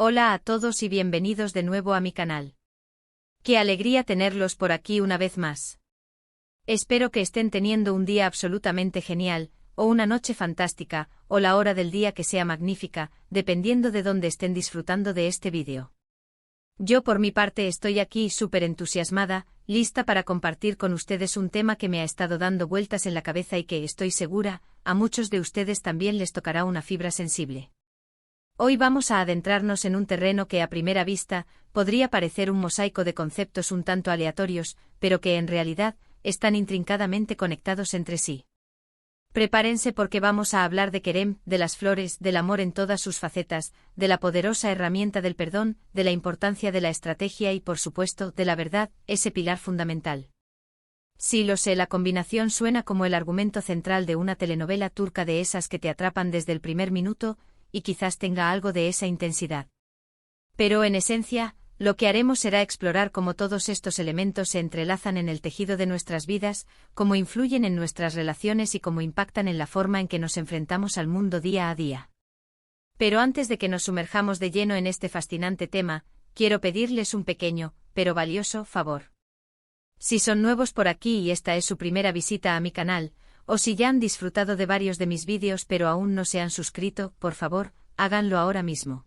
Hola a todos y bienvenidos de nuevo a mi canal. Qué alegría tenerlos por aquí una vez más. Espero que estén teniendo un día absolutamente genial, o una noche fantástica, o la hora del día que sea magnífica, dependiendo de dónde estén disfrutando de este vídeo. Yo por mi parte estoy aquí súper entusiasmada, lista para compartir con ustedes un tema que me ha estado dando vueltas en la cabeza y que estoy segura, a muchos de ustedes también les tocará una fibra sensible. Hoy vamos a adentrarnos en un terreno que a primera vista podría parecer un mosaico de conceptos un tanto aleatorios, pero que en realidad están intrincadamente conectados entre sí. Prepárense porque vamos a hablar de Kerem, de las flores, del amor en todas sus facetas, de la poderosa herramienta del perdón, de la importancia de la estrategia y por supuesto de la verdad, ese pilar fundamental. Sí lo sé, la combinación suena como el argumento central de una telenovela turca de esas que te atrapan desde el primer minuto, y quizás tenga algo de esa intensidad. Pero en esencia, lo que haremos será explorar cómo todos estos elementos se entrelazan en el tejido de nuestras vidas, cómo influyen en nuestras relaciones y cómo impactan en la forma en que nos enfrentamos al mundo día a día. Pero antes de que nos sumerjamos de lleno en este fascinante tema, quiero pedirles un pequeño, pero valioso, favor. Si son nuevos por aquí y esta es su primera visita a mi canal, o si ya han disfrutado de varios de mis vídeos pero aún no se han suscrito, por favor, háganlo ahora mismo.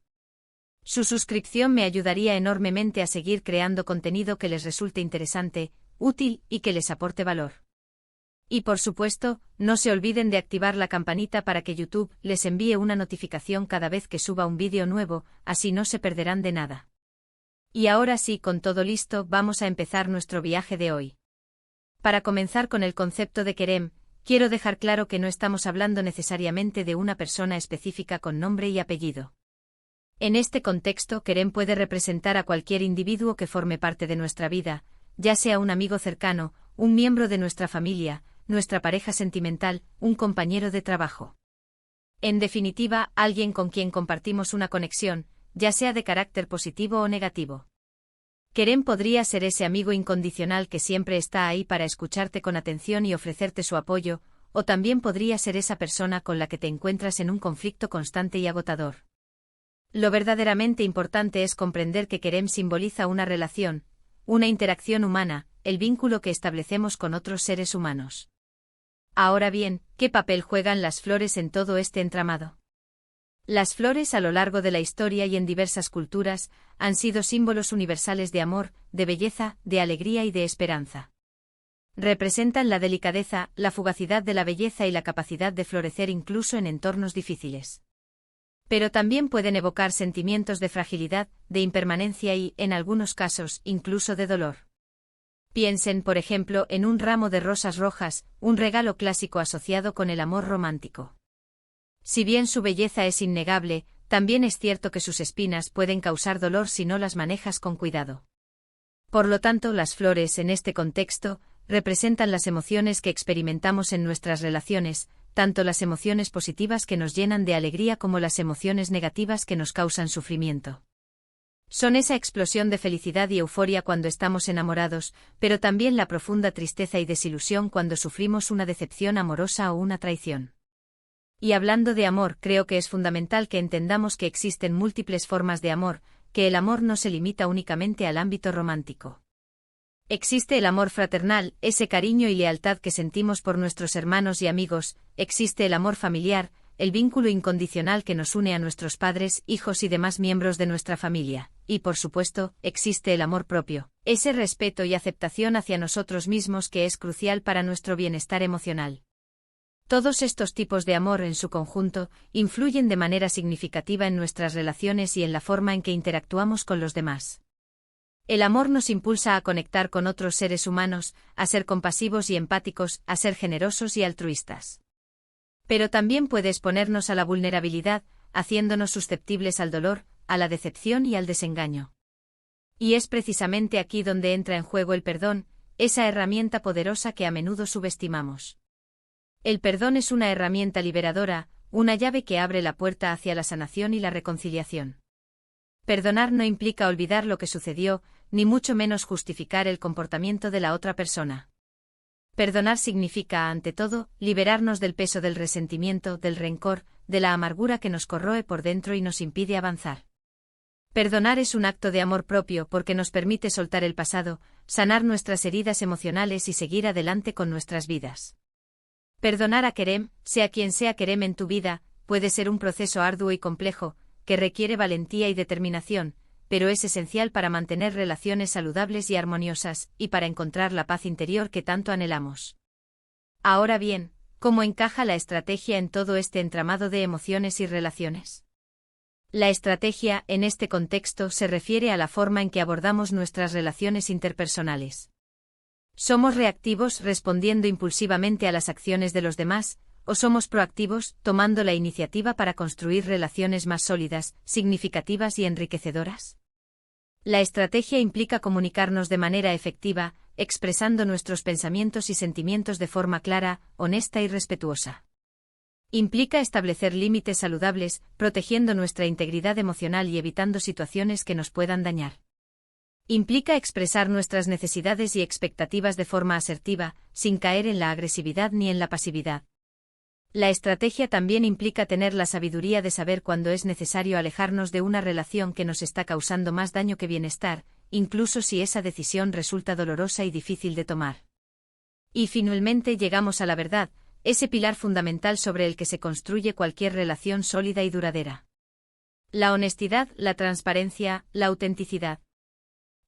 Su suscripción me ayudaría enormemente a seguir creando contenido que les resulte interesante, útil y que les aporte valor. Y por supuesto, no se olviden de activar la campanita para que YouTube les envíe una notificación cada vez que suba un vídeo nuevo, así no se perderán de nada. Y ahora sí, con todo listo, vamos a empezar nuestro viaje de hoy. Para comenzar con el concepto de Kerem, quiero dejar claro que no estamos hablando necesariamente de una persona específica con nombre y apellido. En este contexto, Kerem puede representar a cualquier individuo que forme parte de nuestra vida, ya sea un amigo cercano, un miembro de nuestra familia, nuestra pareja sentimental, un compañero de trabajo. En definitiva, alguien con quien compartimos una conexión, ya sea de carácter positivo o negativo. Kerem podría ser ese amigo incondicional que siempre está ahí para escucharte con atención y ofrecerte su apoyo, o también podría ser esa persona con la que te encuentras en un conflicto constante y agotador. Lo verdaderamente importante es comprender que Kerem simboliza una relación, una interacción humana, el vínculo que establecemos con otros seres humanos. Ahora bien, ¿qué papel juegan las flores en todo este entramado? Las flores a lo largo de la historia y en diversas culturas han sido símbolos universales de amor, de belleza, de alegría y de esperanza. Representan la delicadeza, la fugacidad de la belleza y la capacidad de florecer incluso en entornos difíciles. Pero también pueden evocar sentimientos de fragilidad, de impermanencia y, en algunos casos, incluso de dolor. Piensen, por ejemplo, en un ramo de rosas rojas, un regalo clásico asociado con el amor romántico. Si bien su belleza es innegable, también es cierto que sus espinas pueden causar dolor si no las manejas con cuidado. Por lo tanto, las flores, en este contexto, representan las emociones que experimentamos en nuestras relaciones, tanto las emociones positivas que nos llenan de alegría como las emociones negativas que nos causan sufrimiento. Son esa explosión de felicidad y euforia cuando estamos enamorados, pero también la profunda tristeza y desilusión cuando sufrimos una decepción amorosa o una traición. Y hablando de amor, creo que es fundamental que entendamos que existen múltiples formas de amor, que el amor no se limita únicamente al ámbito romántico. Existe el amor fraternal, ese cariño y lealtad que sentimos por nuestros hermanos y amigos, existe el amor familiar, el vínculo incondicional que nos une a nuestros padres, hijos y demás miembros de nuestra familia, y por supuesto, existe el amor propio, ese respeto y aceptación hacia nosotros mismos que es crucial para nuestro bienestar emocional. Todos estos tipos de amor en su conjunto influyen de manera significativa en nuestras relaciones y en la forma en que interactuamos con los demás. El amor nos impulsa a conectar con otros seres humanos, a ser compasivos y empáticos, a ser generosos y altruistas. Pero también puede exponernos a la vulnerabilidad, haciéndonos susceptibles al dolor, a la decepción y al desengaño. Y es precisamente aquí donde entra en juego el perdón, esa herramienta poderosa que a menudo subestimamos. El perdón es una herramienta liberadora, una llave que abre la puerta hacia la sanación y la reconciliación. Perdonar no implica olvidar lo que sucedió, ni mucho menos justificar el comportamiento de la otra persona. Perdonar significa, ante todo, liberarnos del peso del resentimiento, del rencor, de la amargura que nos corroe por dentro y nos impide avanzar. Perdonar es un acto de amor propio porque nos permite soltar el pasado, sanar nuestras heridas emocionales y seguir adelante con nuestras vidas. Perdonar a Kerem, sea quien sea Kerem en tu vida, puede ser un proceso arduo y complejo, que requiere valentía y determinación, pero es esencial para mantener relaciones saludables y armoniosas, y para encontrar la paz interior que tanto anhelamos. Ahora bien, ¿cómo encaja la estrategia en todo este entramado de emociones y relaciones? La estrategia, en este contexto, se refiere a la forma en que abordamos nuestras relaciones interpersonales. ¿Somos reactivos respondiendo impulsivamente a las acciones de los demás, o somos proactivos, tomando la iniciativa para construir relaciones más sólidas, significativas y enriquecedoras? La estrategia implica comunicarnos de manera efectiva, expresando nuestros pensamientos y sentimientos de forma clara, honesta y respetuosa. Implica establecer límites saludables, protegiendo nuestra integridad emocional y evitando situaciones que nos puedan dañar. Implica expresar nuestras necesidades y expectativas de forma asertiva, sin caer en la agresividad ni en la pasividad. La estrategia también implica tener la sabiduría de saber cuándo es necesario alejarnos de una relación que nos está causando más daño que bienestar, incluso si esa decisión resulta dolorosa y difícil de tomar. Y finalmente llegamos a la verdad, ese pilar fundamental sobre el que se construye cualquier relación sólida y duradera. La honestidad, la transparencia, la autenticidad.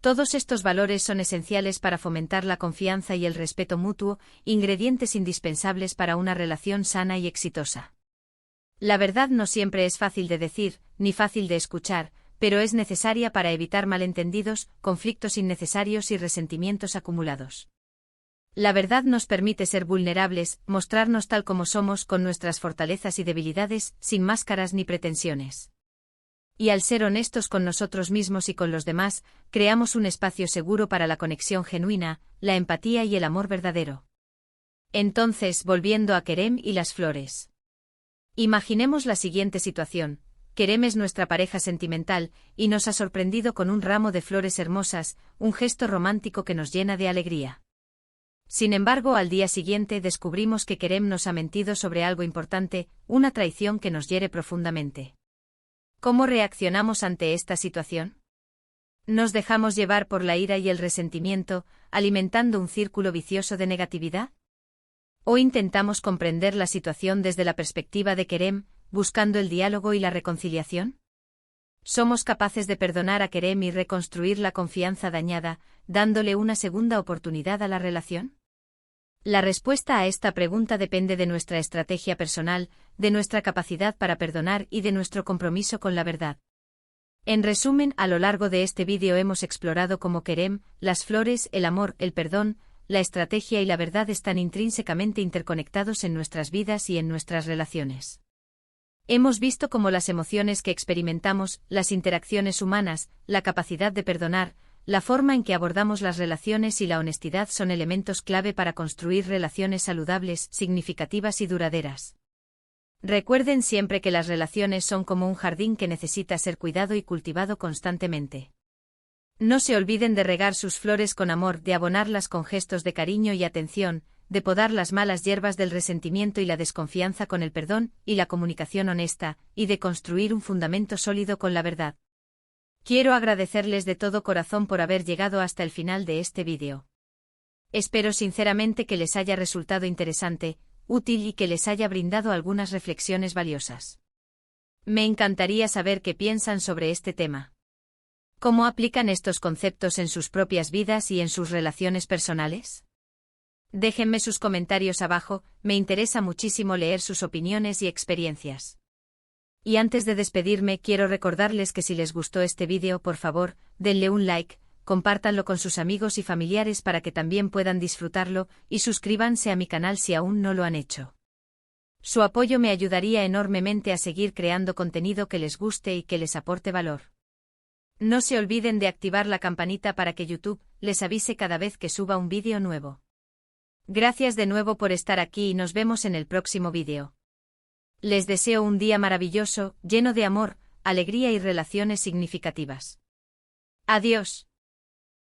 Todos estos valores son esenciales para fomentar la confianza y el respeto mutuo, ingredientes indispensables para una relación sana y exitosa. La verdad no siempre es fácil de decir, ni fácil de escuchar, pero es necesaria para evitar malentendidos, conflictos innecesarios y resentimientos acumulados. La verdad nos permite ser vulnerables, mostrarnos tal como somos con nuestras fortalezas y debilidades, sin máscaras ni pretensiones. Y al ser honestos con nosotros mismos y con los demás, creamos un espacio seguro para la conexión genuina, la empatía y el amor verdadero. Entonces, volviendo a Kerem y las flores. Imaginemos la siguiente situación. Kerem es nuestra pareja sentimental, y nos ha sorprendido con un ramo de flores hermosas, un gesto romántico que nos llena de alegría. Sin embargo, al día siguiente descubrimos que Kerem nos ha mentido sobre algo importante, una traición que nos hiere profundamente. ¿Cómo reaccionamos ante esta situación? ¿Nos dejamos llevar por la ira y el resentimiento, alimentando un círculo vicioso de negatividad? ¿O intentamos comprender la situación desde la perspectiva de Kerem, buscando el diálogo y la reconciliación? ¿Somos capaces de perdonar a Kerem y reconstruir la confianza dañada, dándole una segunda oportunidad a la relación? La respuesta a esta pregunta depende de nuestra estrategia personal, de nuestra capacidad para perdonar y de nuestro compromiso con la verdad. En resumen, a lo largo de este vídeo hemos explorado cómo Kerem, las flores, el amor, el perdón, la estrategia y la verdad están intrínsecamente interconectados en nuestras vidas y en nuestras relaciones. Hemos visto cómo las emociones que experimentamos, las interacciones humanas, la capacidad de perdonar, la forma en que abordamos las relaciones y la honestidad son elementos clave para construir relaciones saludables, significativas y duraderas. Recuerden siempre que las relaciones son como un jardín que necesita ser cuidado y cultivado constantemente. No se olviden de regar sus flores con amor, de abonarlas con gestos de cariño y atención, de podar las malas hierbas del resentimiento y la desconfianza con el perdón y la comunicación honesta, y de construir un fundamento sólido con la verdad. Quiero agradecerles de todo corazón por haber llegado hasta el final de este vídeo. Espero sinceramente que les haya resultado interesante, útil y que les haya brindado algunas reflexiones valiosas. Me encantaría saber qué piensan sobre este tema. ¿Cómo aplican estos conceptos en sus propias vidas y en sus relaciones personales? Déjenme sus comentarios abajo, me interesa muchísimo leer sus opiniones y experiencias. Y antes de despedirme quiero recordarles que si les gustó este vídeo, por favor, denle un like, compártanlo con sus amigos y familiares para que también puedan disfrutarlo, y suscríbanse a mi canal si aún no lo han hecho. Su apoyo me ayudaría enormemente a seguir creando contenido que les guste y que les aporte valor. No se olviden de activar la campanita para que YouTube les avise cada vez que suba un vídeo nuevo. Gracias de nuevo por estar aquí y nos vemos en el próximo vídeo. Les deseo un día maravilloso, lleno de amor, alegría y relaciones significativas. Adiós.